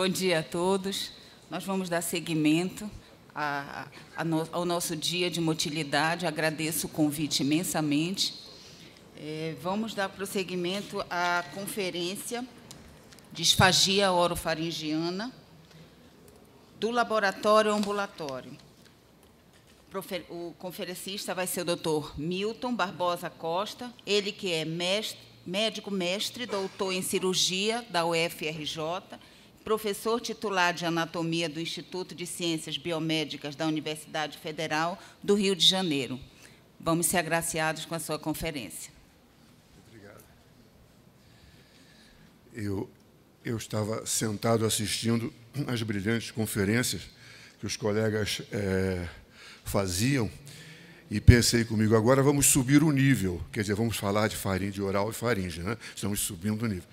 Bom dia a todos. Nós vamos dar seguimento ao nosso dia de motilidade. Agradeço o convite imensamente. Vamos dar prosseguimento à conferência Disfagia orofaringiana do laboratório ambulatório. O conferencista vai ser o Dr. Milton Barbosa Costa, ele que é médico mestre, doutor em cirurgia da UFRJ, professor titular de anatomia do Instituto de Ciências Biomédicas da Universidade Federal do Rio de Janeiro. Vamos ser agraciados com a sua conferência. Obrigado. Eu estava sentado assistindo às brilhantes conferências que os colegas faziam e pensei comigo, agora vamos subir o nível, quer dizer, vamos falar de faringe oral e faringe, né? Estamos subindo o nível.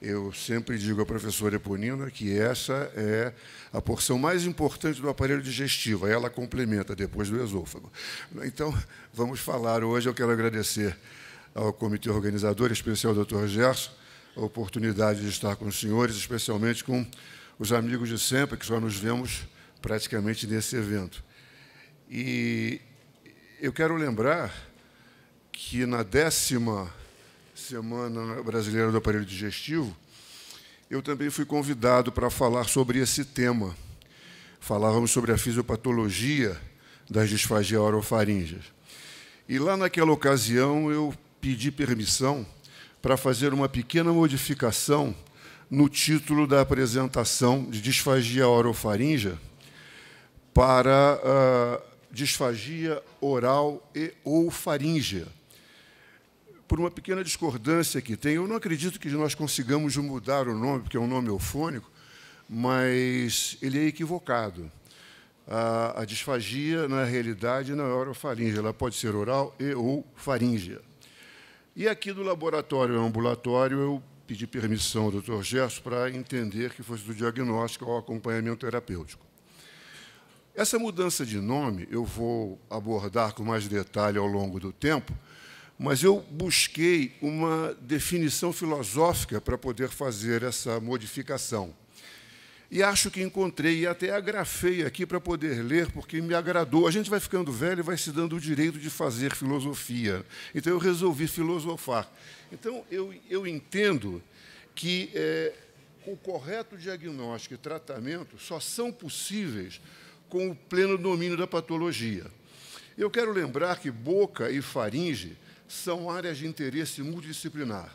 Eu sempre digo à professora Eponina que essa é a porção mais importante do aparelho digestivo, ela complementa depois do esôfago. Então, vamos falar hoje, eu quero agradecer ao comitê organizador, em especial ao Dr. Gerson, a oportunidade de estar com os senhores, especialmente com os amigos de sempre, que só nos vemos praticamente nesse evento. E eu quero lembrar que na 10ª Semana Brasileira do Aparelho Digestivo, eu também fui convidado para falar sobre esse tema. Falávamos sobre a fisiopatologia das disfagias orofaríngeas. E lá naquela ocasião eu pedi permissão para fazer uma pequena modificação no título da apresentação de disfagia orofaríngea para disfagia oral e ou faríngea. Por uma pequena discordância que tem, eu não acredito que nós consigamos mudar o nome, porque é um nome eufônico, mas ele é equivocado. A disfagia, na realidade, não é orofaríngea, ela pode ser oral e ou faríngea. E aqui do laboratório ambulatório, eu pedi permissão ao Dr. Gerson para entender que fosse do diagnóstico ao acompanhamento terapêutico. Essa mudança de nome eu vou abordar com mais detalhe ao longo do tempo, mas eu busquei uma definição filosófica para poder fazer essa modificação. E acho que encontrei, e até agrafei aqui para poder ler, porque me agradou. A gente vai ficando velho e vai se dando o direito de fazer filosofia. Então, eu resolvi filosofar. Então, eu entendo que o correto diagnóstico e tratamento só são possíveis com o pleno domínio da patologia. Eu quero lembrar que boca e faringe são áreas de interesse multidisciplinar.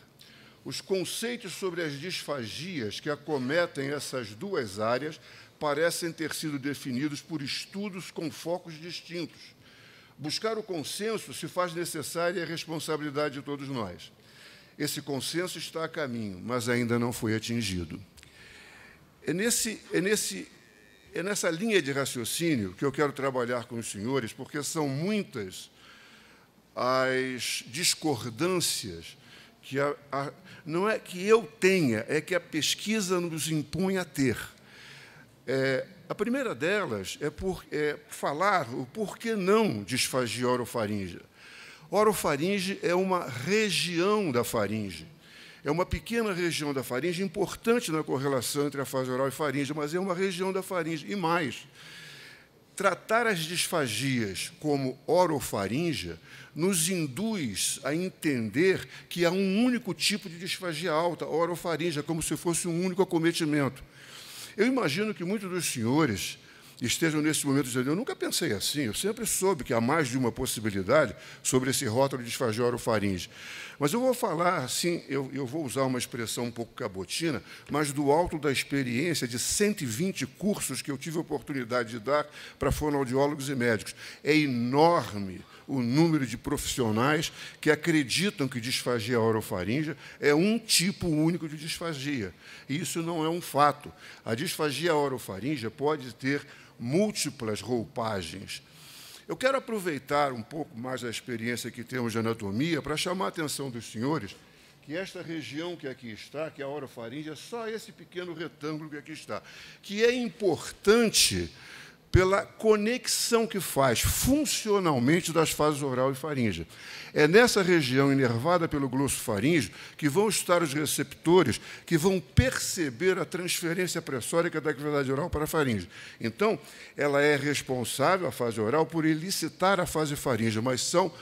Os conceitos sobre as disfagias que acometem essas duas áreas parecem ter sido definidos por estudos com focos distintos. Buscar o consenso se faz necessária a responsabilidade de todos nós. Esse consenso está a caminho, mas ainda não foi atingido. É nessa linha de raciocínio que eu quero trabalhar com os senhores, porque são muitas as discordâncias que não é que eu tenha, é que a pesquisa nos impõe a ter. A primeira delas é falar o porquê não disfagia orofaríngea. Orofaringe é uma região da faringe. É uma pequena região da faringe, importante na correlação entre a fase oral e faringe, mas é uma região da faringe. E mais, tratar as disfagias como orofaríngea nos induz a entender que há um único tipo de disfagia alta, orofaríngea, como se fosse um único acometimento. Eu imagino que muitos dos senhores estejam nesse momento dizendo, eu nunca pensei assim, eu sempre soube que há mais de uma possibilidade sobre esse rótulo de disfagia orofaríngea. Mas eu vou falar assim, eu vou usar uma expressão um pouco cabotina, mas do alto da experiência de 120 cursos que eu tive a oportunidade de dar para fonoaudiólogos e médicos. É enorme o número de profissionais que acreditam que disfagia orofaríngea é um tipo único de disfagia. E isso não é um fato. A disfagia orofaríngea pode ter múltiplas roupagens. Eu quero aproveitar um pouco mais a experiência que temos de anatomia para chamar a atenção dos senhores que esta região que aqui está, que é a orofaríngea, é só esse pequeno retângulo que aqui está, que é importante pela conexão que faz funcionalmente das fases oral e faríngea. É nessa região inervada pelo glossofaríngeo que vão estar os receptores que vão perceber a transferência pressórica da cavidade oral para a faringe. Então, ela é responsável, a fase oral, por elicitar a fase faríngea, mas são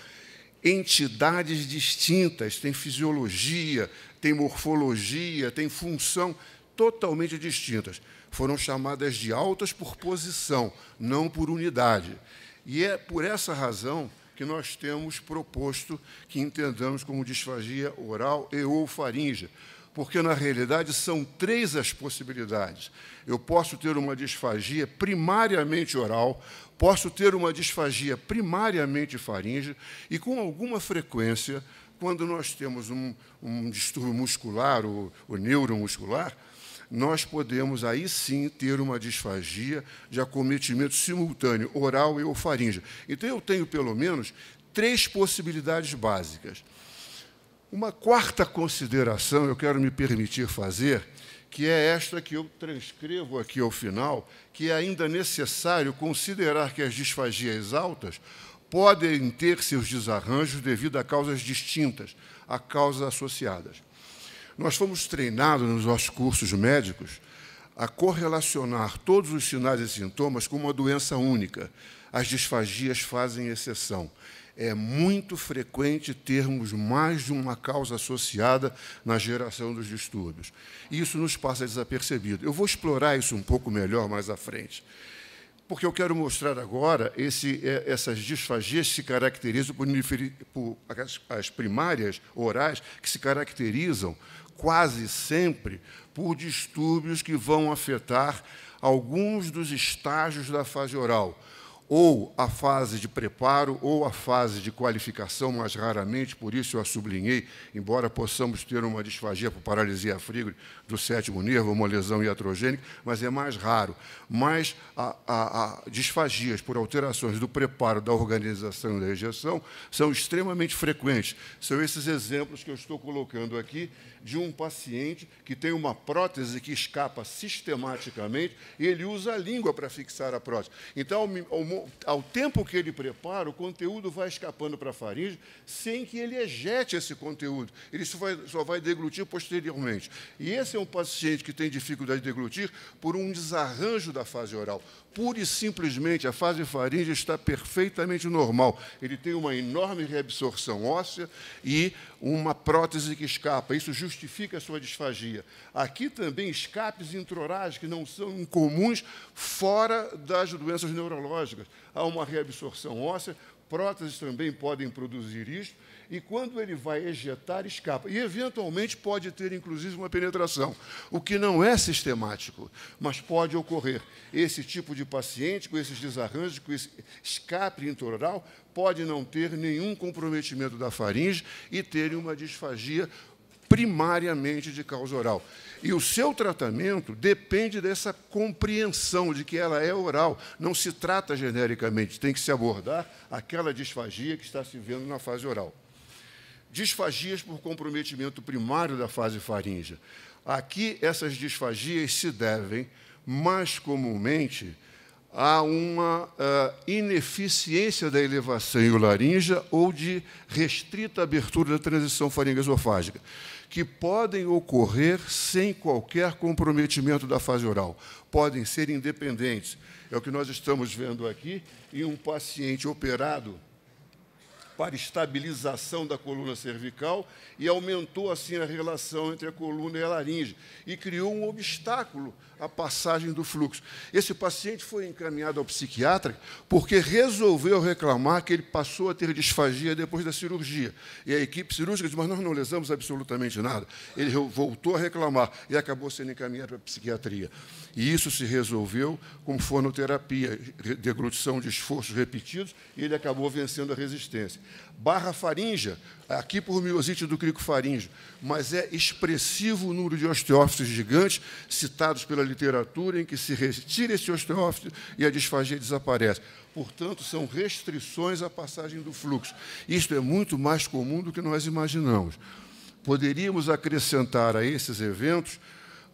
entidades distintas, têm fisiologia, têm morfologia, têm função totalmente distintas. Foram chamadas de altas por posição, não por unidade. E é por essa razão que nós temos proposto que entendamos como disfagia oral e ou faríngea, porque, na realidade, são 3 as possibilidades. Eu posso ter uma disfagia primariamente oral, posso ter uma disfagia primariamente faríngea e, com alguma frequência, quando nós temos um distúrbio muscular, o neuromuscular, nós podemos, aí sim, ter uma disfagia de acometimento simultâneo, oral e ou faríngea. Então, eu tenho, pelo menos, 3 possibilidades básicas. Uma quarta consideração eu quero me permitir fazer, que é esta que eu transcrevo aqui ao final, que é ainda necessário considerar que as disfagias altas podem ter seus desarranjos devido a causas distintas, a causas associadas. Nós fomos treinados nos nossos cursos médicos a correlacionar todos os sinais e sintomas com uma doença única. As disfagias fazem exceção. É muito frequente termos mais de uma causa associada na geração dos distúrbios. E isso nos passa desapercebido. Eu vou explorar isso um pouco melhor mais à frente, porque eu quero mostrar agora essas disfagias se caracterizam por as primárias orais, que se caracterizam quase sempre por distúrbios que vão afetar alguns dos estágios da fase oral, ou a fase de preparo, ou a fase de qualificação, mais raramente, por isso eu a sublinhei, embora possamos ter uma disfagia por paralisia frígide do 7º nervo, uma lesão iatrogênica, mas é mais raro. Mas a disfagias por alterações do preparo, da organização e da rejeição são extremamente frequentes. São esses exemplos que eu estou colocando aqui de um paciente que tem uma prótese que escapa sistematicamente e ele usa a língua para fixar a prótese. Então, ao tempo que ele prepara, o conteúdo vai escapando para a faringe sem que ele ejete esse conteúdo. Ele só vai deglutir posteriormente. E esse é um paciente que tem dificuldade de deglutir por um desarranjo da fase oral. Pura e simplesmente, a fase faríngea está perfeitamente normal. Ele tem uma enorme reabsorção óssea e uma prótese que escapa. Isso justifica a sua disfagia. Aqui também escapes intraorais que não são incomuns fora das doenças neurológicas. Há uma reabsorção óssea, próteses também podem produzir isso, e quando ele vai ejetar, escapa. E, eventualmente, pode ter, inclusive, uma penetração, o que não é sistemático, mas pode ocorrer. Esse tipo de paciente, com esses desarranjos, com esse escape intraoral, pode não ter nenhum comprometimento da faringe e ter uma disfagia primariamente de causa oral. E o seu tratamento depende dessa compreensão de que ela é oral. Não se trata genericamente, tem que se abordar aquela disfagia que está se vendo na fase oral. Disfagias por comprometimento primário da fase faríngea. Aqui, essas disfagias se devem, mais comumente, a uma ineficiência da elevação iularíngea ou de restrita abertura da transição faringoesofágica, que podem ocorrer sem qualquer comprometimento da fase oral. Podem ser independentes. É o que nós estamos vendo aqui em um paciente operado para estabilização da coluna cervical e aumentou, assim, a relação entre a coluna e a laringe e criou um obstáculo à passagem do fluxo. Esse paciente foi encaminhado ao psiquiatra porque resolveu reclamar que ele passou a ter disfagia depois da cirurgia. E a equipe cirúrgica disse, mas nós não lesamos absolutamente nada. Ele voltou a reclamar e acabou sendo encaminhado para a psiquiatria. E isso se resolveu com fonoterapia, deglutição de esforços repetidos, e ele acabou vencendo a resistência. Barra faríngea, aqui por miosite do crico faríngeo, mas é expressivo o número de osteófitos gigantes citados pela literatura em que se retira esse osteófito e a disfagia desaparece. Portanto, são restrições à passagem do fluxo. Isto é muito mais comum do que nós imaginamos. Poderíamos acrescentar a esses eventos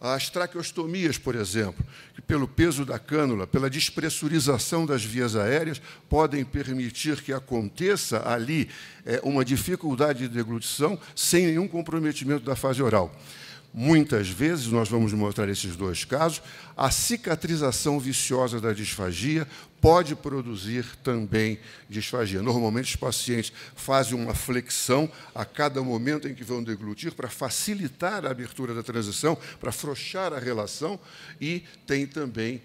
As traqueostomias, por exemplo, que pelo peso da cânula, pela despressurização das vias aéreas, podem permitir que aconteça ali uma dificuldade de deglutição sem nenhum comprometimento da fase oral. Muitas vezes, nós vamos mostrar esses dois casos, a cicatrização viciosa da disfagia pode produzir também disfagia. Normalmente, os pacientes fazem uma flexão a cada momento em que vão deglutir para facilitar a abertura da transição, para afrouxar a relação, e tem também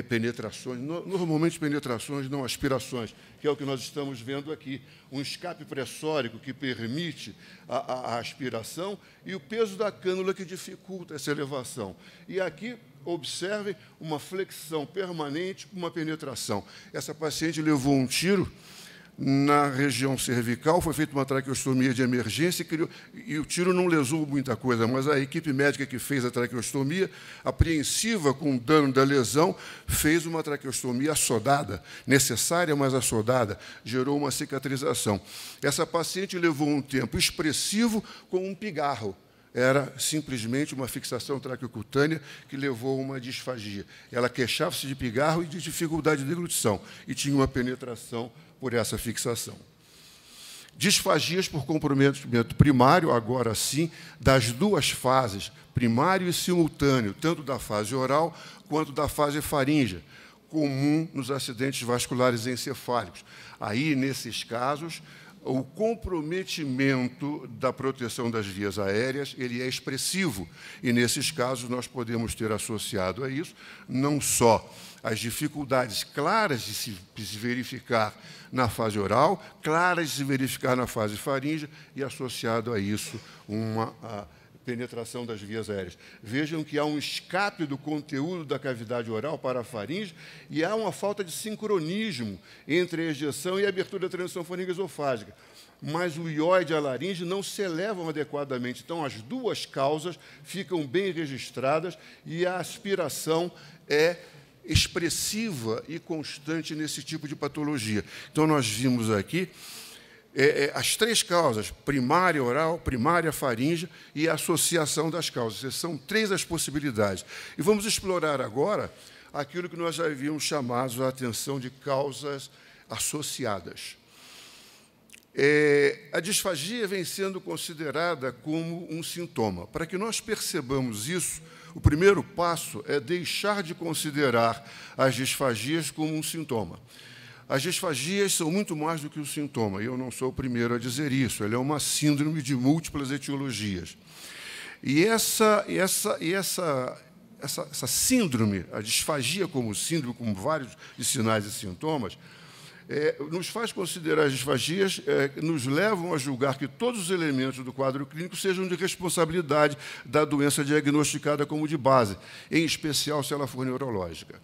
penetrações, normalmente penetrações, não aspirações, que é o que nós estamos vendo aqui, um escape pressórico que permite a aspiração e o peso da cânula que dificulta essa elevação. E aqui, observem uma flexão permanente com uma penetração. Essa paciente levou um tiro na região cervical, foi feita uma traqueostomia de emergência e o tiro não lesou muita coisa, mas a equipe médica que fez a traqueostomia, apreensiva com o dano da lesão, fez uma traqueostomia assodada, necessária, mas assodada, gerou uma cicatrização. Essa paciente levou um tempo expressivo com um pigarro. Era simplesmente uma fixação traqueocutânea que levou a uma disfagia. Ela queixava-se de pigarro e de dificuldade de deglutição, e tinha uma penetração por essa fixação. Disfagias por comprometimento primário, agora sim, das duas fases, primário e simultâneo, tanto da fase oral quanto da fase faríngea, comum nos acidentes vasculares encefálicos. Aí, nesses casos, o comprometimento da proteção das vias aéreas ele é expressivo, e, nesses casos, nós podemos ter associado a isso não só as dificuldades claras de se verificar na fase oral, claras de se verificar na fase faríngea, e, associado a isso, uma penetração das vias aéreas. Vejam que há um escape do conteúdo da cavidade oral para a faringe e há uma falta de sincronismo entre a ejeção e a abertura da transição faringoesofágica. Mas o ióide e a laringe não se elevam adequadamente. Então, as duas causas ficam bem registradas e a aspiração é expressiva e constante nesse tipo de patologia. Então, nós vimos aqui as três causas, primária oral, primária faríngea e a associação das causas. Essas são três as possibilidades. E vamos explorar agora aquilo que nós já havíamos chamado a atenção de causas associadas. A disfagia vem sendo considerada como um sintoma. Para que nós percebamos isso, o primeiro passo é deixar de considerar as disfagias como um sintoma. As disfagias são muito mais do que um sintoma, e eu não sou o primeiro a dizer isso. Ela é uma síndrome de múltiplas etiologias. E essa síndrome, a disfagia como síndrome, com vários sinais e sintomas, nos faz considerar as disfagias, nos levam a julgar que todos os elementos do quadro clínico sejam de responsabilidade da doença diagnosticada como de base, em especial se ela for neurológica.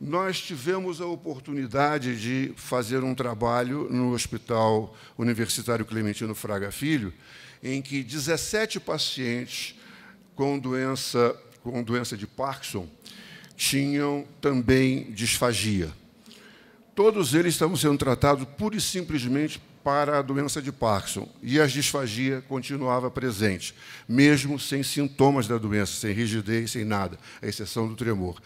Nós tivemos a oportunidade de fazer um trabalho no Hospital Universitário Clementino Fraga Filho, em que 17 pacientes com doença de Parkinson tinham também disfagia. Todos eles estavam sendo tratados pura e simplesmente para a doença de Parkinson, e a disfagia continuava presente, mesmo sem sintomas da doença, sem rigidez, sem nada, à exceção do tremor.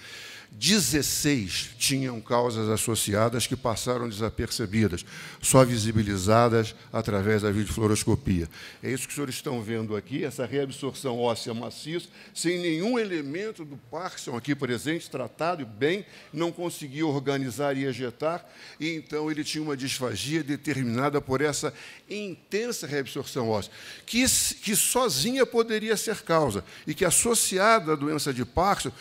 16 tinham causas associadas que passaram desapercebidas, só visibilizadas através da videofluoroscopia. É isso que os senhores estão vendo aqui, essa reabsorção óssea maciça, sem nenhum elemento do Parkinson aqui presente, tratado bem, não conseguia organizar e ejetar, e então ele tinha uma disfagia determinada por essa intensa reabsorção óssea, que sozinha poderia ser causa, e que, associada à doença de Parkinson,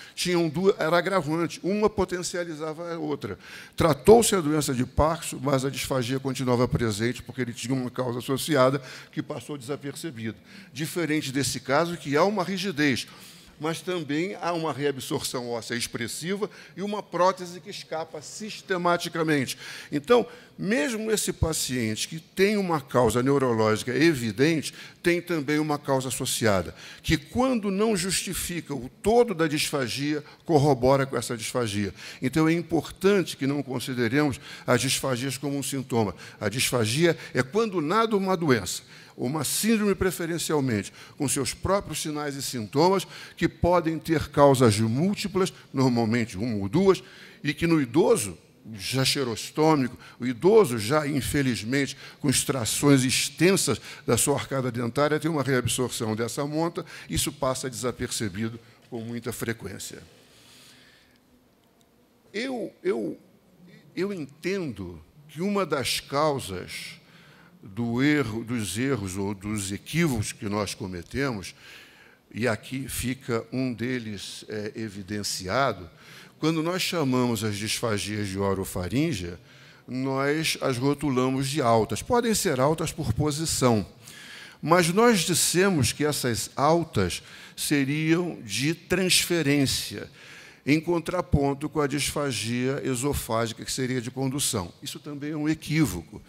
era agravante. Uma potencializava a outra. Tratou-se a doença de Parkinson, mas a disfagia continuava presente, porque ele tinha uma causa associada que passou desapercebida. Diferente desse caso, que há uma rigidez, mas também há uma reabsorção óssea expressiva e uma prótese que escapa sistematicamente. Então, mesmo esse paciente que tem uma causa neurológica evidente, tem também uma causa associada, que, quando não justifica o todo da disfagia, corrobora com essa disfagia. Então, é importante que não consideremos as disfagias como um sintoma. A disfagia é quando nada uma doença, uma síndrome preferencialmente, com seus próprios sinais e sintomas, que podem ter causas múltiplas, normalmente uma ou duas, e que no idoso, já xerostômico, o idoso já, infelizmente, com extrações extensas da sua arcada dentária, tem uma reabsorção dessa monta, isso passa desapercebido com muita frequência. Eu entendo que uma das causas dos erros ou dos equívocos que nós cometemos, e aqui fica um deles evidenciado, quando nós chamamos as disfagias de orofaríngea, nós as rotulamos de altas. Podem ser altas por posição, mas nós dissemos que essas altas seriam de transferência, em contraponto com a disfagia esofágica, que seria de condução. Isso também é um equívoco.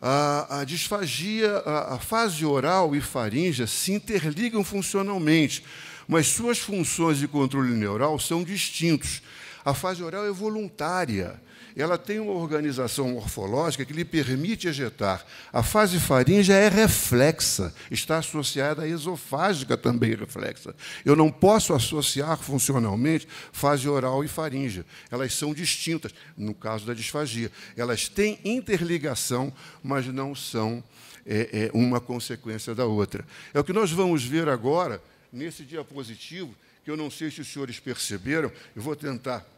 A disfagia, a fase oral e faríngea se interligam funcionalmente, mas suas funções de controle neural são distintos. A fase oral é voluntária, ela tem uma organização morfológica que lhe permite ejetar. A fase faríngea é reflexa, está associada à esofágica também reflexa. Eu não posso associar funcionalmente fase oral e faríngea, elas são distintas, no caso da disfagia. Elas têm interligação, mas não são uma consequência da outra. É o que nós vamos ver agora, nesse diapositivo, que eu não sei se os senhores perceberam, eu vou tentar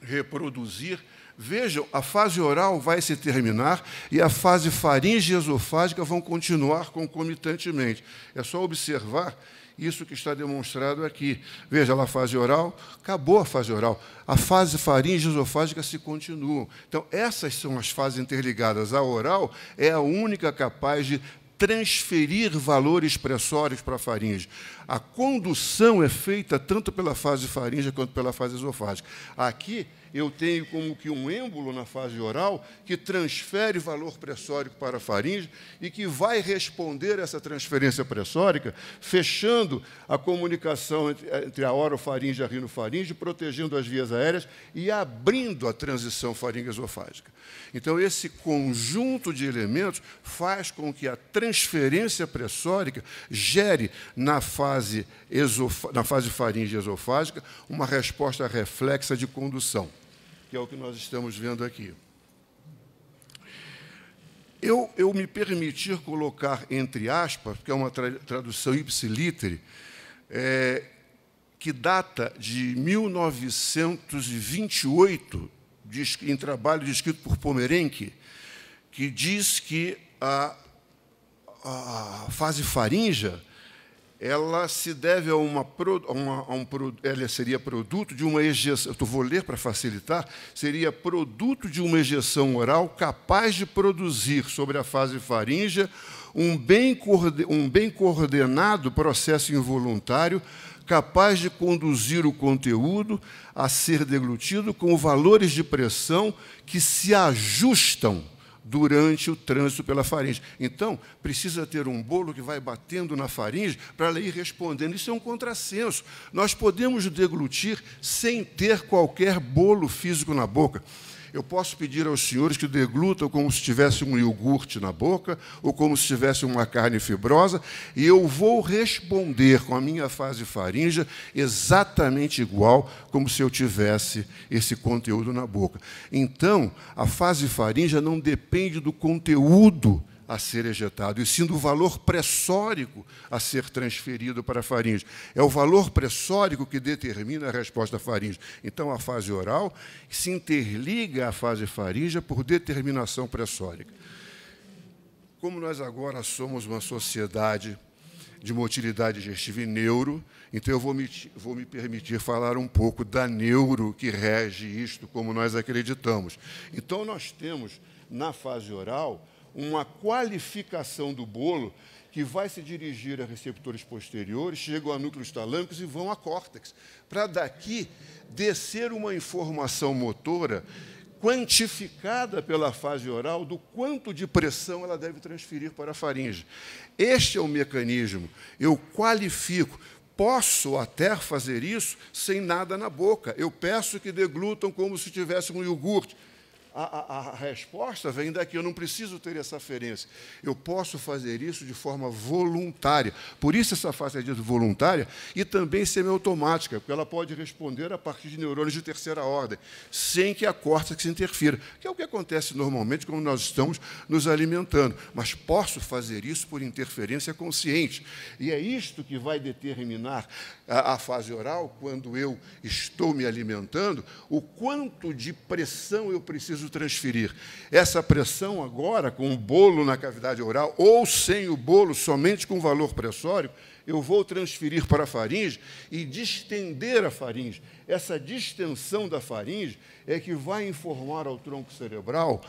reproduzir. Vejam, a fase oral vai se terminar e a fase faríngea e esofágica vão continuar concomitantemente. É só observar isso que está demonstrado aqui. Veja lá a fase oral, acabou a fase oral. A fase faríngea e esofágica se continuam. Então, essas são as fases interligadas. A oral é a única capaz de transferir valores pressóricos para a faringe. A condução é feita tanto pela fase faríngea quanto pela fase esofágica. Aqui eu tenho como que um êmbolo na fase oral que transfere valor pressórico para a faringe e que vai responder essa transferência pressórica, fechando a comunicação entre a orofaringe e a rinofaringe, protegendo as vias aéreas e abrindo a transição faringe-esofágica. Então, esse conjunto de elementos faz com que a transferência pressórica gere na fase faríngea esofágica uma resposta reflexa de condução, que é o que nós estamos vendo aqui. Eu me permitir colocar entre aspas, porque é uma tradução ipsilítere, que data de 1928, em trabalho descrito por Pomerenke, que diz que a fase faríngea ela se deve a ela seria produto de uma ejeção, eu vou ler para facilitar, seria produto de uma ejeção oral capaz de produzir sobre a fase faríngea um bem coordenado processo involuntário capaz de conduzir o conteúdo a ser deglutido com valores de pressão que se ajustam durante o trânsito pela faringe. Então, precisa ter um bolo que vai batendo na faringe para ela ir respondendo. Isso é um contrassenso. Nós podemos deglutir sem ter qualquer bolo físico na boca. Eu posso pedir aos senhores que deglutam como se tivesse um iogurte na boca ou como se tivesse uma carne fibrosa, e eu vou responder com a minha fase faríngea exatamente igual como se eu tivesse esse conteúdo na boca. Então, a fase faríngea não depende do conteúdo a ser ejetado, e sim do valor pressórico a ser transferido para a faringe. É o valor pressórico que determina a resposta faríngea. Então, a fase oral se interliga à fase faríngea por determinação pressórica. Como nós agora somos uma sociedade de motilidade digestiva e neuro, então eu vou me permitir falar um pouco da neuro que rege isto, como nós acreditamos. Então, nós temos, na fase oral, uma qualificação do bolo que vai se dirigir a receptores posteriores, chegam a núcleos talâmicos e vão a córtex, para daqui descer uma informação motora quantificada pela fase oral do quanto de pressão ela deve transferir para a faringe. Este é o mecanismo. Eu qualifico. Posso até fazer isso sem nada na boca. Eu peço que deglutam como se tivesse um iogurte. A resposta vem daqui, eu não preciso ter essa aferência. Eu posso fazer isso de forma voluntária. Por isso essa fase é dita voluntária e também semiautomática, porque ela pode responder a partir de neurônios de terceira ordem, sem que a córtex interfira, que é o que acontece normalmente quando nós estamos nos alimentando. Mas posso fazer isso por interferência consciente. E é isto que vai determinar a fase oral, quando eu estou me alimentando, o quanto de pressão eu preciso transferir. Essa pressão agora, com o bolo na cavidade oral, ou sem o bolo, somente com valor pressório, eu vou transferir para a faringe e distender a faringe. Essa distensão da faringe é que vai informar ao tronco cerebral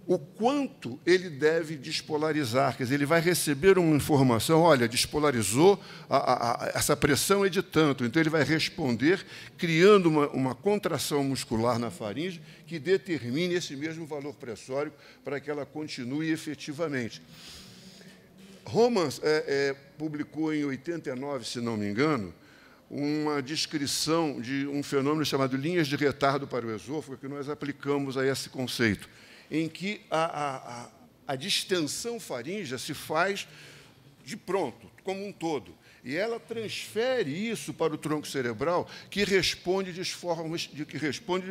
o quanto ele deve despolarizar. Quer dizer, ele vai receber uma informação, olha, despolarizou, essa pressão é de tanto, então ele vai responder criando uma contração muscular na faringe que determine esse mesmo valor pressório para que ela continue efetivamente. Romans publicou em 89, se não me engano, uma descrição de um fenômeno chamado linhas de retardo para o esôfago, que nós aplicamos a esse conceito, em que a distensão faríngea se faz de pronto, como um todo. E ela transfere isso para o tronco cerebral, que responde de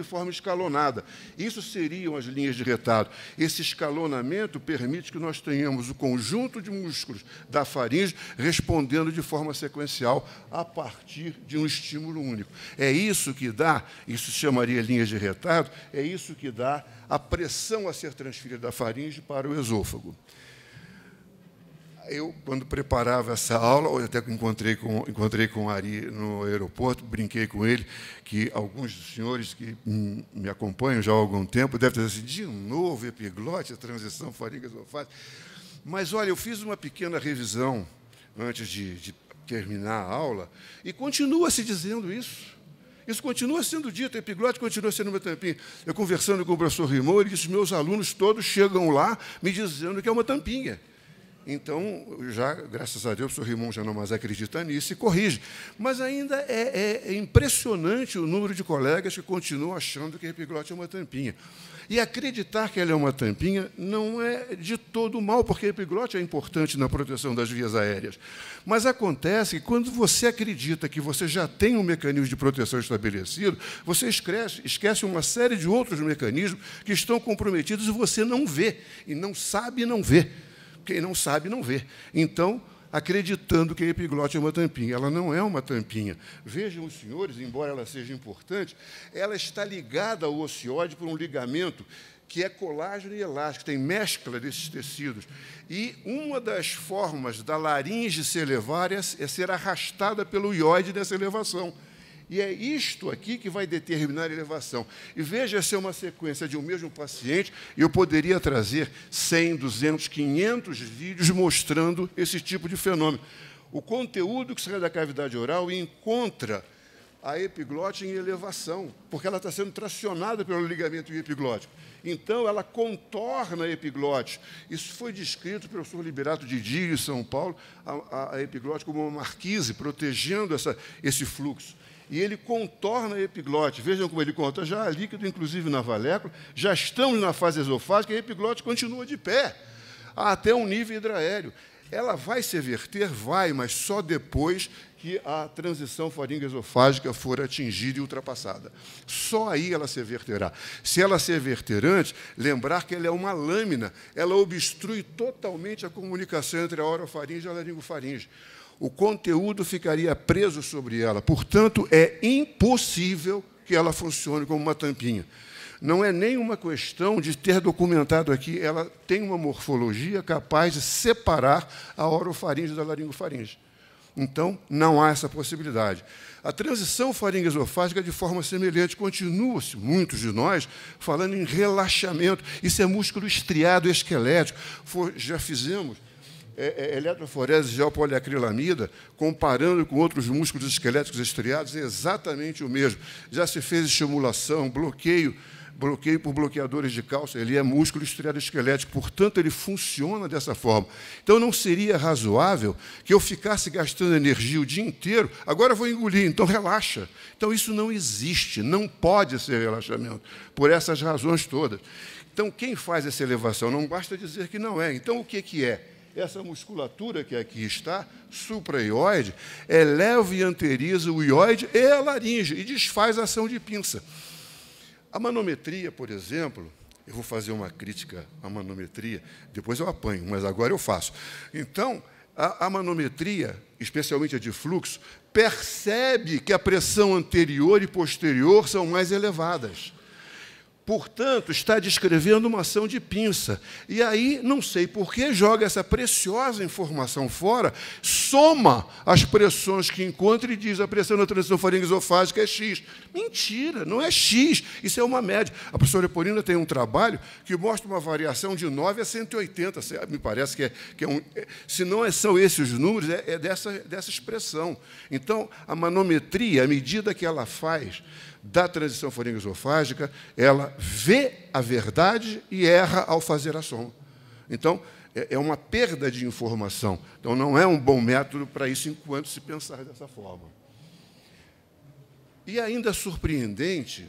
forma escalonada. Isso seriam as linhas de retardo. Esse escalonamento permite que nós tenhamos o conjunto de músculos da faringe respondendo de forma sequencial a partir de um estímulo único. É isso que dá, isso se chamaria linhas de retardo, é isso que dá a pressão a ser transferida da faringe para o esôfago. Eu, quando preparava essa aula, eu até encontrei com o Ari no aeroporto, brinquei com ele, que alguns dos senhores que me acompanham já há algum tempo devem dizer assim, de novo, epiglote, a transição faringe-esofágica. Mas, olha, eu fiz uma pequena revisão antes de terminar a aula e continua se dizendo isso. Isso continua sendo dito, a epiglote continua sendo uma tampinha. Eu, conversando com o professor Rimon, ele disse que meus alunos todos chegam lá me dizendo que é uma tampinha. Então, já, graças a Deus, o professor Rimon já não mais acredita nisso e corrige. Mas ainda é impressionante o número de colegas que continuam achando que a epiglote é uma tampinha. E acreditar que ela é uma tampinha não é de todo mal, porque a epiglote é importante na proteção das vias aéreas. Mas acontece que, quando você acredita que você já tem um mecanismo de proteção estabelecido, você esquece uma série de outros mecanismos que estão comprometidos e você não vê, e não sabe não vê. Quem não sabe, não vê. Então, acreditando que a epiglote é uma tampinha. Ela não é uma tampinha. Vejam os senhores, embora ela seja importante, ela está ligada ao ocioide por um ligamento que é colágeno e elástico, tem mescla desses tecidos. E uma das formas da laringe se elevar é ser arrastada pelo ióide nessa elevação. E é isto aqui que vai determinar a elevação. E veja, essa é uma sequência de um mesmo paciente, e eu poderia trazer 100, 200, 500 vídeos mostrando esse tipo de fenômeno. O conteúdo que sai da cavidade oral encontra a epiglote em elevação, porque ela está sendo tracionada pelo ligamento epiglótico. Então, ela contorna a epiglote. Isso foi descrito pelo professor Liberato Didi, em São Paulo, a epiglote como uma marquise, protegendo esse fluxo. E ele contorna a epiglote. Vejam como ele contorna. Já há líquido, inclusive, na valécula. Já estamos na fase esofágica e a epiglote continua de pé, até um nível hidraéreo. Ela vai se everter? Vai, mas só depois que a transição faringe-esofágica for atingida e ultrapassada. Só aí ela se everterá. Se ela se everter antes, lembrar que ela é uma lâmina, ela obstrui totalmente a comunicação entre a orofaringe e a laringofaringe. O conteúdo ficaria preso sobre ela. Portanto, é impossível que ela funcione como uma tampinha. Não é nem uma questão de ter documentado aqui, ela tem uma morfologia capaz de separar a orofaringe da laringofaringe. Então, não há essa possibilidade. A transição faringe-esofágica, de forma semelhante, continua-se, muitos de nós, falando em relaxamento. Isso é músculo estriado esquelético. Já fizemos eletroforese geopoliacrilamida, comparando com outros músculos esqueléticos estriados, é exatamente o mesmo. Já se fez estimulação, bloqueio bloqueio por bloqueadores de cálcio, ele é músculo estriado esquelético, portanto, ele funciona dessa forma. Então, não seria razoável que eu ficasse gastando energia o dia inteiro, agora eu vou engolir, então relaxa. Então, isso não existe, não pode ser relaxamento, por essas razões todas. Então, quem faz essa elevação? Não basta dizer que não é. Então, o que é? Essa musculatura que aqui está, supraioide, eleva e anteriza o ióide e a laringe e desfaz a ação de pinça. A manometria, por exemplo, eu vou fazer uma crítica à manometria, depois eu apanho, mas agora eu faço. Então, a manometria, especialmente a de fluxo, percebe que a pressão anterior e posterior são mais elevadas. Portanto, está descrevendo uma ação de pinça. E aí, não sei por que, joga essa preciosa informação fora, soma as pressões que encontra e diz a pressão na transição faringoesofágica é X. Mentira, não é X, isso é uma média. A professora Epolina tem um trabalho que mostra uma variação de 9 a 180. Me parece que se não são esses os números, é dessa expressão. Então, a manometria, à medida que ela faz da transição faringoesofágica, ela vê a verdade e erra ao fazer a soma. Então, é uma perda de informação. Então, não é um bom método para isso enquanto se pensar dessa forma. E ainda surpreendente,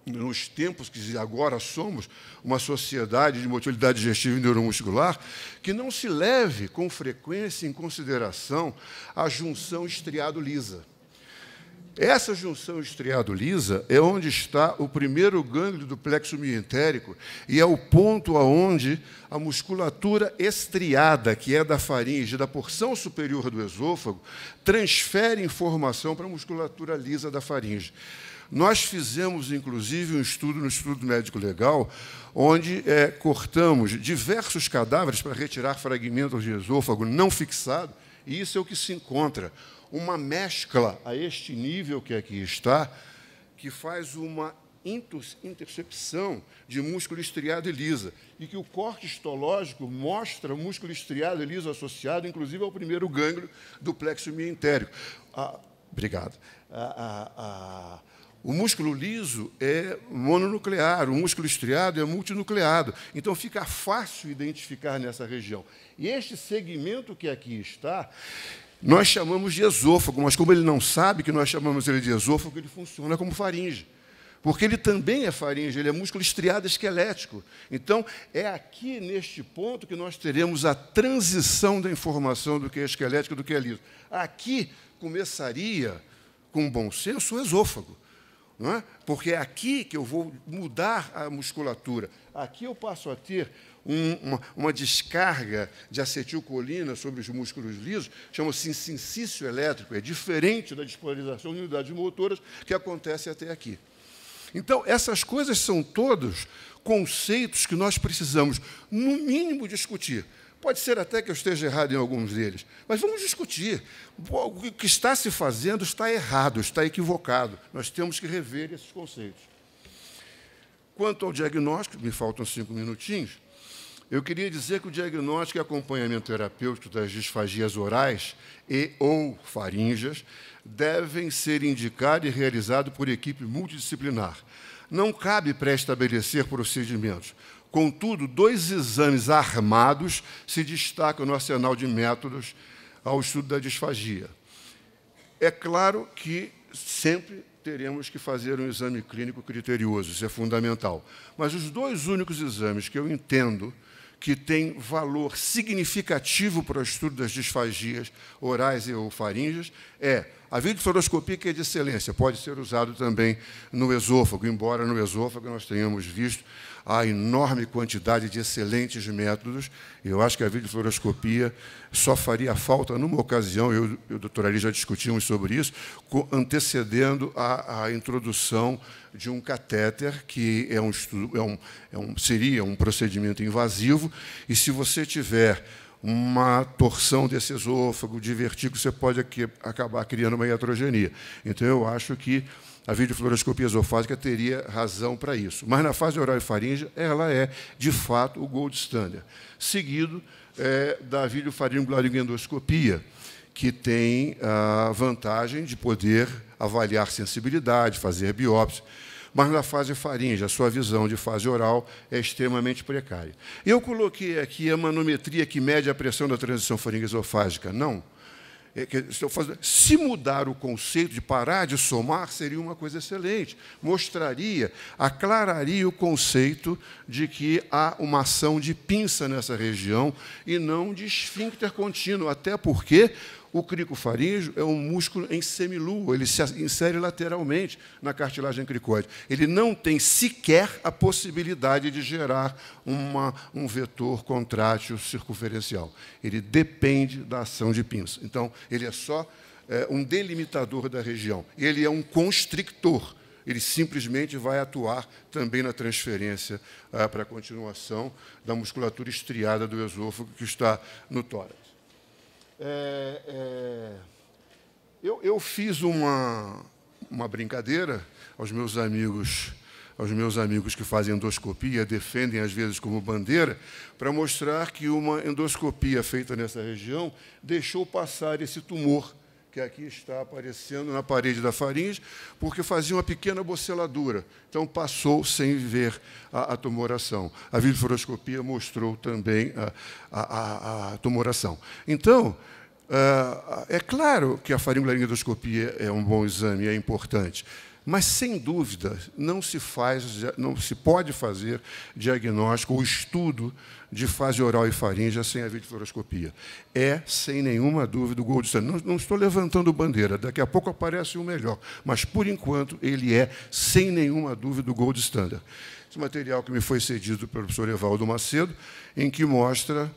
nos tempos que agora somos uma sociedade de motilidade digestiva e neuromuscular, que não se leve com frequência em consideração a junção estriado-lisa. Essa junção estriado-lisa é onde está o primeiro gânglio do plexo mientérico e é o ponto onde a musculatura estriada, que é da faringe, da porção superior do esôfago, transfere informação para a musculatura lisa da faringe. Nós fizemos, inclusive, um estudo no Instituto Médico Legal, onde cortamos diversos cadáveres para retirar fragmentos de esôfago não fixado, e isso é o que se encontra. Uma mescla a este nível que aqui está, que faz uma intercepção de músculo estriado e lisa, e que o corte histológico mostra músculo estriado e liso associado, inclusive, ao primeiro gânglio do plexo mientérico. Obrigado. O músculo liso é mononuclear, o músculo estriado é multinucleado. Então, fica fácil identificar nessa região. E este segmento que aqui está, nós chamamos de esôfago, mas como ele não sabe que nós chamamos ele de esôfago, ele funciona como faringe. Porque ele também é faringe, ele é músculo estriado esquelético. Então, é aqui, neste ponto, que nós teremos a transição da informação do que é esquelético e do que é liso. Aqui começaria, com bom senso, o esôfago. Não é? Porque é aqui que eu vou mudar a musculatura. Aqui eu passo a ter uma descarga de acetilcolina sobre os músculos lisos, chama-se sincício elétrico, é diferente da despolarização de unidades motoras que acontece até aqui. Então, essas coisas são todos conceitos que nós precisamos, no mínimo, discutir. Pode ser até que eu esteja errado em alguns deles, mas vamos discutir. O que está se fazendo está errado, está equivocado. Nós temos que rever esses conceitos. Quanto ao diagnóstico, me faltam 5 minutinhos, eu queria dizer que o diagnóstico e acompanhamento terapêutico das disfagias orais ou faríngeas devem ser indicado e realizado por equipe multidisciplinar. Não cabe pré-estabelecer procedimentos. Contudo, 2 exames armados se destacam no arsenal de métodos ao estudo da disfagia. É claro que sempre teremos que fazer um exame clínico criterioso, isso é fundamental. Mas os 2 únicos exames que eu entendo que têm valor significativo para o estudo das disfagias orais e ou faríngeas é a videofluoroscopia, que é de excelência, pode ser usado também no esôfago, embora no esôfago nós tenhamos visto a enorme quantidade de excelentes métodos. Eu acho que a videofluoroscopia só faria falta numa ocasião, eu e o doutor Ari já discutimos sobre isso, antecedendo a introdução de um catéter, que seria um procedimento invasivo, e se você tiver uma torção desse esôfago, de vertígio, você pode acabar criando uma iatrogenia. Então, eu acho que a videofluoroscopia esofágica teria razão para isso. Mas, na fase oral e faríngea, ela é, de fato, o gold standard. Seguido da videofaringolaringoendoscopia, que tem a vantagem de poder avaliar sensibilidade, fazer biópsia. mas na fase faríngea, a sua visão de fase oral é extremamente precária. Eu coloquei aqui a manometria que mede a pressão da transição faringoesofágica. Não. Se mudar o conceito de parar de somar, seria uma coisa excelente. Mostraria, aclararia o conceito de que há uma ação de pinça nessa região e não de esfíncter contínuo, até porque o crico faríngeo é um músculo em semilua, ele se insere lateralmente na cartilagem cricóide. Ele não tem sequer a possibilidade de gerar um vetor contrátil circunferencial. Ele depende da ação de pinça. Então, ele é só um delimitador da região. Ele é um constrictor. Ele simplesmente vai atuar também na transferência para a continuação da musculatura estriada do esôfago que está no tórax. Eu fiz uma brincadeira aos meus amigos que fazem endoscopia, defendem às vezes como bandeira, para mostrar que uma endoscopia feita nessa região deixou passar esse tumor que aqui está aparecendo na parede da faringe, porque fazia uma pequena boceladura. Então, passou sem ver a tumoração. A videofluoroscopia mostrou também a tumoração. Então, é claro que a faringolaringoscopia é um bom exame, é importante, mas, sem dúvida, não se pode fazer diagnóstico ou estudo de fase oral e faríngea sem a videofluoroscopia. É, sem nenhuma dúvida, o gold standard. Não estou levantando bandeira, daqui a pouco aparece o melhor, mas, por enquanto, ele é, sem nenhuma dúvida, o gold standard. Esse material que me foi cedido pelo professor Evaldo Macedo, em que mostra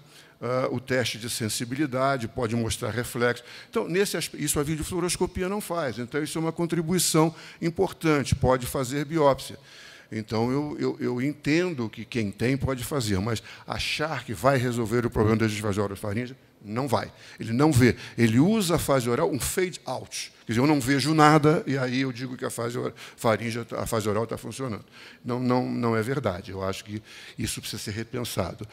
o teste de sensibilidade, pode mostrar reflexo. Então, isso a videofluoroscopia não faz. Então, isso é uma contribuição importante, pode fazer biópsia. Então, eu entendo que quem tem pode fazer, mas achar que vai resolver o problema da disfasia oral-faríngea, não vai. Ele não vê. Ele usa a fase oral um fade-out. Quer dizer, eu não vejo nada e aí eu digo que a fase oral está funcionando. Não é verdade. Eu acho que isso precisa ser repensado.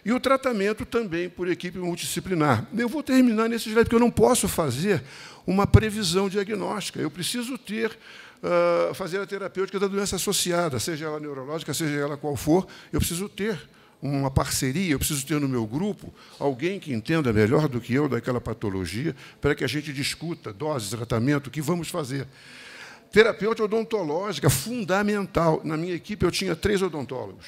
E o tratamento também por equipe multidisciplinar. Eu vou terminar nesse slide, porque eu não posso fazer uma previsão diagnóstica. Eu preciso fazer a terapêutica da doença associada, seja ela neurológica, seja ela qual for, eu preciso ter uma parceria, eu preciso ter no meu grupo alguém que entenda melhor do que eu daquela patologia, para que a gente discuta dose, tratamento, o que vamos fazer. Terapêutica odontológica, fundamental. Na minha equipe, eu tinha 3 odontólogos.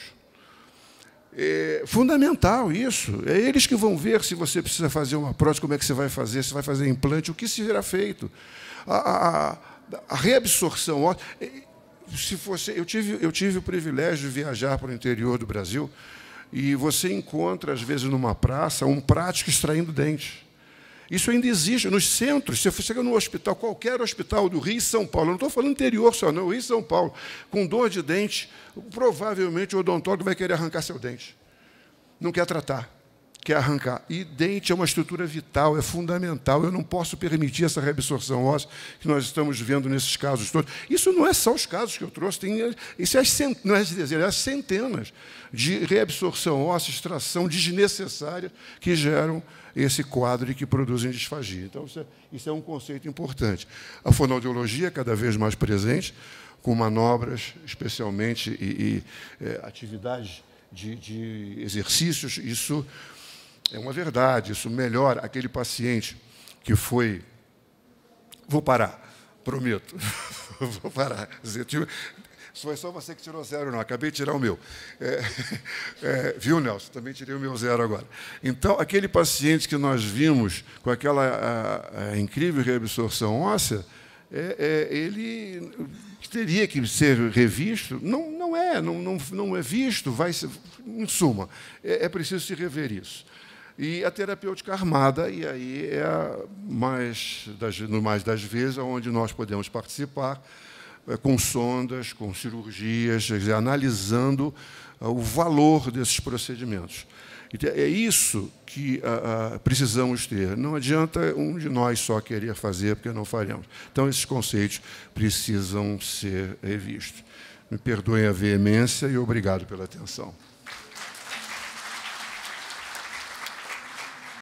É fundamental isso. É eles que vão ver se você precisa fazer uma prótese, como é que você vai fazer, se vai fazer implante, o que será feito. A reabsorção óssea. Eu tive o privilégio de viajar para o interior do Brasil e você encontra, às vezes, numa praça, um prático extraindo dente. Isso ainda existe nos centros. Se você chega no hospital, qualquer hospital do Rio e São Paulo, não estou falando interior só, não, Rio e São Paulo, com dor de dente, provavelmente o odontólogo vai querer arrancar seu dente. Não quer tratar, quer arrancar. E dente é uma estrutura vital, é fundamental. Eu não posso permitir essa reabsorção óssea que nós estamos vendo nesses casos todos. Isso não é só os casos que eu trouxe, isso é as centenas de reabsorção óssea, extração desnecessária que geram esse quadro e que produzem disfagia. Então, isso é um conceito importante. A fonoaudiologia cada vez mais presente, com manobras, especialmente, e atividades de exercícios, isso é uma verdade, isso melhora aquele paciente que foi... Vou parar, prometo. Vou parar. Foi só você que tirou 0, não. Acabei de tirar o meu. Viu, Nelson? Também tirei o meu 0 agora. Então, aquele paciente que nós vimos com aquela incrível reabsorção óssea, ele teria que ser revisto. Não é visto, vai ser, em suma, preciso se rever isso. E a terapêutica armada, e aí no mais das vezes, onde nós podemos participar, com sondas, com cirurgias, quer dizer, analisando o valor desses procedimentos. É isso que precisamos ter. Não adianta um de nós só querer fazer, porque não faremos. Então, esses conceitos precisam ser revistos. Me perdoem a veemência e obrigado pela atenção.